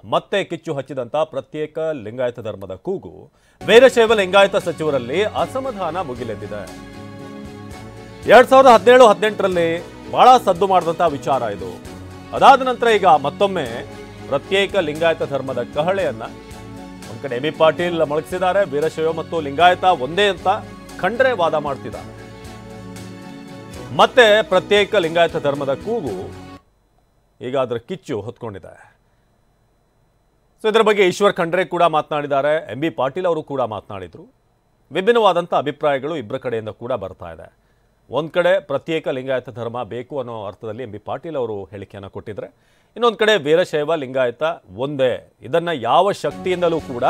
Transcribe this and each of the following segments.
ಮತ್ತೆ ಕಿಚ್ಚು ಹಚ್ಚಿದಂತ ಪ್ರತ್ಯೇಕ ಲಿಂಗಾಯತ ಧರ್ಮದ ಕೂಗು ವೀರಶೈವ ಲಿಂಗಾಯತ ಸಚಿವರಲ್ಲಿ ಅಸಮಾಧಾನ ಮುಗಿಲೆದ್ದಿದೆ. 2017-18ರಲ್ಲಿ ಬಹಳ ಸದ್ದು ಮಾಡಿದಂತ ವಿಚಾರ ಇದು. ಅದಾದ ನಂತರ ಈಗ ಮತ್ತೊಮ್ಮೆ ಪ್ರತ್ಯೇಕ ಲಿಂಗಾಯತ ಧರ್ಮದ ಕಹಳೆಯನ್ನ ಒಂದ್ ಕಡೆ ಎಂ ಬಿ ಪಾಟೀಲ್ ಮೊಳಗಿಸಿದ್ದಾರೆ. ವೀರಶೈವ ಮತ್ತು ಲಿಂಗಾಯತ ಒಂದೇ ಅಂತ ಖಂಡ್ರೆ ವಾದ ಮಾಡ್ತಿದ್ದಾರೆ. ಮತ್ತೆ ಪ್ರತ್ಯೇಕ ಲಿಂಗಾಯತ ಧರ್ಮದ ಕೂಗು ಈಗ ಅದರ ಕಿಚ್ಚು ಹೊತ್ಕೊಂಡಿದೆ. ಸೊ ಇದರ ಬಗ್ಗೆ ಈಶ್ವರ್ ಖಂಡ್ರೆ ಕೂಡ ಮಾತನಾಡಿದ್ದಾರೆ, ಎಂ ಬಿ ಪಾಟೀಲ್ ಅವರು ಕೂಡ ಮಾತನಾಡಿದ್ರು. ವಿಭಿನ್ನವಾದಂಥ ಅಭಿಪ್ರಾಯಗಳು ಇಬ್ಬರ ಕಡೆಯಿಂದ ಕೂಡ ಬರ್ತಾ ಇದೆ. ಒಂದ್ ಕಡೆ ಪ್ರತ್ಯೇಕ ಲಿಂಗಾಯತ ಧರ್ಮ ಬೇಕು ಅನ್ನೋ ಅರ್ಥದಲ್ಲಿ ಎಂ ಬಿ ಪಾಟೀಲ್ ಅವರು ಹೇಳಿಕೆಯನ್ನು ಕೊಟ್ಟಿದ್ರೆ, ಇನ್ನೊಂದು ಕಡೆ ವೀರಶೈವ ಲಿಂಗಾಯತ ಒಂದೇ, ಇದನ್ನ ಯಾವ ಶಕ್ತಿಯಿಂದಲೂ ಕೂಡ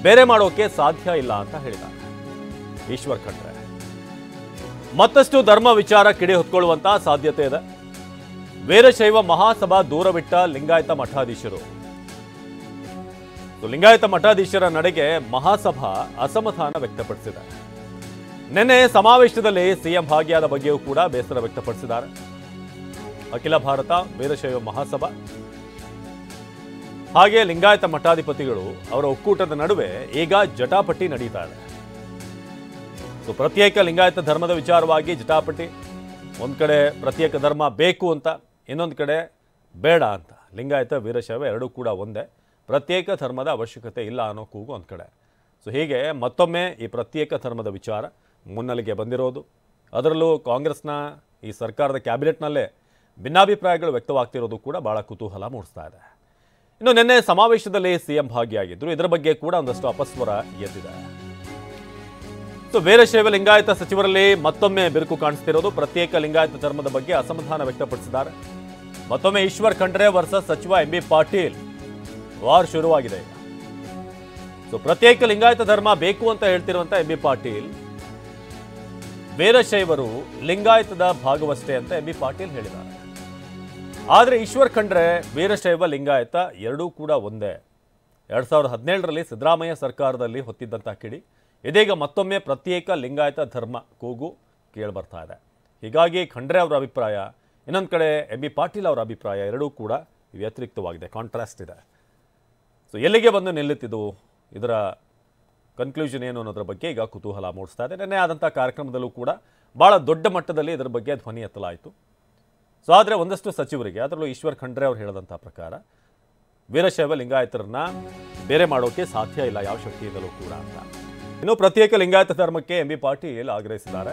ಬೇರೆ ಮಾಡೋಕೆ ಸಾಧ್ಯ ಇಲ್ಲ ಅಂತ ಹೇಳಿದ್ದಾರೆ ಈಶ್ವರ್ ಖಂಡ್ರೆ. ಮತ್ತಷ್ಟು ಧರ್ಮ ವಿಚಾರ ಕಿಡಿ ಹೊತ್ಕೊಳ್ಳುವಂತ ಸಾಧ್ಯತೆ ಇದೆ. ವೀರಶೈವ ಮಹಾಸಭಾ ದೂರವಿಟ್ಟ ಲಿಂಗಾಯತ ಮಠಾಧೀಶರು. ಲಿಂಗಾಯತ ಮಠಾಧೀಶರ ನಡೆಗೆ ಮಹಾಸಭಾ ಅಸಮಾಧಾನ ವ್ಯಕ್ತಪಡಿಸಿದೆ. ನಿನ್ನೆ ಸಮಾವೇಶದಲ್ಲಿ ಸಿಎಂ ಭಾಗಿಯಾದ ಬಗ್ಗೆಯೂ ಕೂಡ ಬೇಸರ ವ್ಯಕ್ತಪಡಿಸಿದ್ದಾರೆ. ಅಖಿಲ ಭಾರತ ವೀರಶೈವ ಮಹಾಸಭಾ ಹಾಗೆ ಲಿಂಗಾಯತ ಮಠಾಧಿಪತಿಗಳು ಅವರ ಒಕ್ಕೂಟದ ನಡುವೆ ಈಗ ಜಟಾಪಟಿ ನಡೀತಾ ಇದೆ. ಪ್ರತ್ಯೇಕ ಲಿಂಗಾಯತ ಧರ್ಮದ ವಿಚಾರವಾಗಿ ಜಟಾಪಟಿ. ಒಂದ್ ಕಡೆ ಪ್ರತ್ಯೇಕ ಧರ್ಮ ಬೇಕು ಅಂತ, ಇನ್ನೊಂದು ಕಡೆ ಬೇಡ ಅಂತ. ಲಿಂಗಾಯತ ವೀರಶೈವ ಎರಡೂ ಕೂಡ ಒಂದೇ, ಪ್ರತ್ಯೇಕ ಧರ್ಮದ ಅವಶ್ಯಕತೆ ಇಲ್ಲ ಅನ್ನೋ ಕೂಗು ಒಂದು ಕಡೆ. ಸೊ ಹೀಗೆ ಮತ್ತೊಮ್ಮೆ ಈ ಪ್ರತ್ಯೇಕ ಧರ್ಮದ ವಿಚಾರ ಮುನ್ನೆಲೆಗೆ ಬಂದಿರೋದು. ಅದರಲ್ಲೂ ಕಾಂಗ್ರೆಸ್ನ ಈ ಸರ್ಕಾರದ ಕ್ಯಾಬಿನೆಟ್ನಲ್ಲೇ ಭಿನ್ನಾಭಿಪ್ರಾಯಗಳು ವ್ಯಕ್ತವಾಗ್ತಿರೋದು ಕೂಡ ಬಹಳ ಕುತೂಹಲ ಮೂಡಿಸ್ತಾ ಇದೆ. ಇನ್ನು ನಿನ್ನೆ ಸಮಾವೇಶದಲ್ಲಿ ಸಿಎಂ ಭಾಗಿಯಾಗಿದ್ರು. ಇದರ ಬಗ್ಗೆ ಕೂಡ ಒಂದಷ್ಟು ಅಪಸ್ವರ ಎದ್ದಿದೆ. ಸೊ ವೀರಶೈವ ಲಿಂಗಾಯತ ಸಚಿವರಲ್ಲಿ ಮತ್ತೊಮ್ಮೆ ಬಿರುಕು ಕಾಣಿಸ್ತಿರೋದು. ಪ್ರತ್ಯೇಕ ಲಿಂಗಾಯತ ಧರ್ಮದ ಬಗ್ಗೆ ಅಸಮಾಧಾನ ವ್ಯಕ್ತಪಡಿಸಿದ್ದಾರೆ. ಮತ್ತೊಮ್ಮೆ ಈಶ್ವರ್ ಖಂಡ್ರೆ ವರ್ಸಸ್ ಸಚಿವ ಎಂ ಬಿ ಪಾಟೀಲ್ ವಾರ್ ಶುರುವಾಗಿದೆ. ಸೊ ಪ್ರತ್ಯೇಕ ಲಿಂಗಾಯತ ಧರ್ಮ ಬೇಕು ಅಂತ ಹೇಳ್ತಿರುವಂತ ಎಂ ಬಿ ಪಾಟೀಲ್, ವೀರಶೈವರು ಲಿಂಗಾಯತದ ಭಾಗವಷ್ಟೇ ಅಂತ ಎಂ ಬಿ ಪಾಟೀಲ್ ಹೇಳಿದ್ದಾರೆ. ಆದರೆ ಈಶ್ವರ್ ಖಂಡ್ರೆ ವೀರಶೈವ ಲಿಂಗಾಯತ ಎರಡೂ ಕೂಡ ಒಂದೇ. 2017ರಲ್ಲಿ ಸಿದ್ದರಾಮಯ್ಯ ಸರ್ಕಾರದಲ್ಲಿ ಹೊತ್ತಿದ್ದಂಥ ಕಿಡಿ ಇದೀಗ ಮತ್ತೊಮ್ಮೆ ಪ್ರತ್ಯೇಕ ಲಿಂಗಾಯತ ಧರ್ಮ ಕೂಗು ಕೇಳಿಬರ್ತಾ ಇದೆ. ಹೀಗಾಗಿ ಖಂಡ್ರೆ ಅವರ ಅಭಿಪ್ರಾಯ, ಇನ್ನೊಂದು ಕಡೆ ಎಂ ಬಿ ಪಾಟೀಲ್ ಅವರ ಅಭಿಪ್ರಾಯ ಎರಡೂ ಕೂಡ ವ್ಯತಿರಿಕ್ತವಾಗಿದೆ, ಕಾಂಟ್ರಾಸ್ಟ್ ಇದೆ. ಸೊ ಎಲ್ಲಿಗೆ ಬಂದು ನಿಲ್ಲುತ್ತಿದ್ದು, ಇದರ ಕನ್ಕ್ಲೂಷನ್ ಏನು ಅನ್ನೋದ್ರ ಬಗ್ಗೆ ಈಗ ಕುತೂಹಲ ಮೂಡಿಸ್ತಾ ಇದೆ. ನಿನ್ನೆ ಆದಂಥ ಕಾರ್ಯಕ್ರಮದಲ್ಲೂ ಕೂಡ ಭಾಳ ದೊಡ್ಡ ಮಟ್ಟದಲ್ಲಿ ಇದರ ಬಗ್ಗೆ ಧ್ವನಿ ಎತ್ತಲಾಯಿತು. ಸೊ ಆದರೆ ಒಂದಷ್ಟು ಸಚಿವರಿಗೆ, ಅದರಲ್ಲೂ ಈಶ್ವರ್ ಖಂಡ್ರೆ ಅವರು ಹೇಳಿದಂಥ ಪ್ರಕಾರ ವೀರಶೈವ ಲಿಂಗಾಯತರನ್ನ ಬೇರೆ ಮಾಡೋಕೆ ಸಾಧ್ಯ ಇಲ್ಲ ಯಾವ ಶಕ್ತಿಯಿಂದಲೂ ಕೂಡ ಅಂತ. ಇನ್ನು ಪ್ರತ್ಯೇಕ ಲಿಂಗಾಯತ ಧರ್ಮಕ್ಕೆ ಎಂ ಬಿ ಪಾಟೀಲ್ ಆಗ್ರಹಿಸಿದ್ದಾರೆ.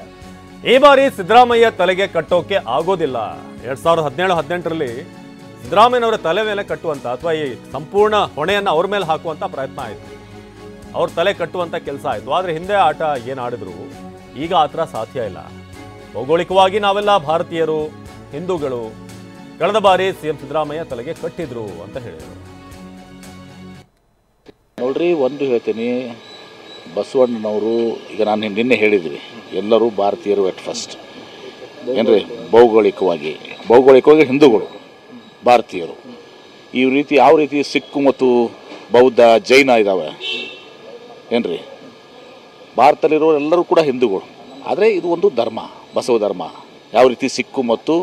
ಈ ಬಾರಿ ಸಿದ್ದರಾಮಯ್ಯ ತಲೆಗೆ ಕಟ್ಟೋಕೆ ಆಗೋದಿಲ್ಲ. 2017-18ರಲ್ಲಿ ಸಿದ್ದರಾಮಯ್ಯನವರ ತಲೆ ಮೇಲೆ ಕಟ್ಟುವಂತ ಅಥವಾ ಈ ಸಂಪೂರ್ಣ ಹೊಣೆಯನ್ನು ಅವ್ರ ಮೇಲೆ ಹಾಕುವಂತ ಪ್ರಯತ್ನ ಆಯಿತು, ಅವ್ರ ತಲೆ ಕಟ್ಟುವಂತ ಕೆಲಸ ಆಯಿತು. ಆದರೆ ಹಿಂದೆ ಆಟ ಏನು ಆಡಿದ್ರು ಈಗ ಆ ಥರ ಸಾಧ್ಯ ಇಲ್ಲ. ಭೌಗೋಳಿಕವಾಗಿ ನಾವೆಲ್ಲ ಭಾರತೀಯರು, ಹಿಂದೂಗಳು. ಕಳೆದ ಬಾರಿ ಸಿಎಂ ಸಿದ್ದರಾಮಯ್ಯ ತಲೆಗೆ ಕಟ್ಟಿದ್ರು ಅಂತ ಹೇಳಿದರು. ನೋಡ್ರಿ, ಒಂದು ಹೇಳ್ತೀನಿ, ಬಸವಣ್ಣನವರು ಈಗ ನಾನು ನಿನ್ನೆ ಹೇಳಿದ್ವಿ, ಎಲ್ಲರೂ ಭಾರತೀಯರು ಎಟ್ ಫಸ್ಟ್ ಏನ್ರಿ. ಭೌಗೋಳಿಕವಾಗಿ ಹಿಂದೂಗಳು, ಭಾರತೀಯರು. ಈ ರೀತಿ ಯಾವ ರೀತಿ ಸಿಕ್ಕು ಮತ್ತು ಬೌದ್ಧ, ಜೈನ ಇದ್ದಾವೆ ಏನ್ರಿ. ಭಾರತದಲ್ಲಿರೋ ಎಲ್ಲರೂ ಕೂಡ ಹಿಂದೂಗಳು. ಆದರೆ ಇದು ಒಂದು ಧರ್ಮ, ಬಸವ ಧರ್ಮ. ಯಾವ ರೀತಿ ಸಿಕ್ಕು ಮತ್ತು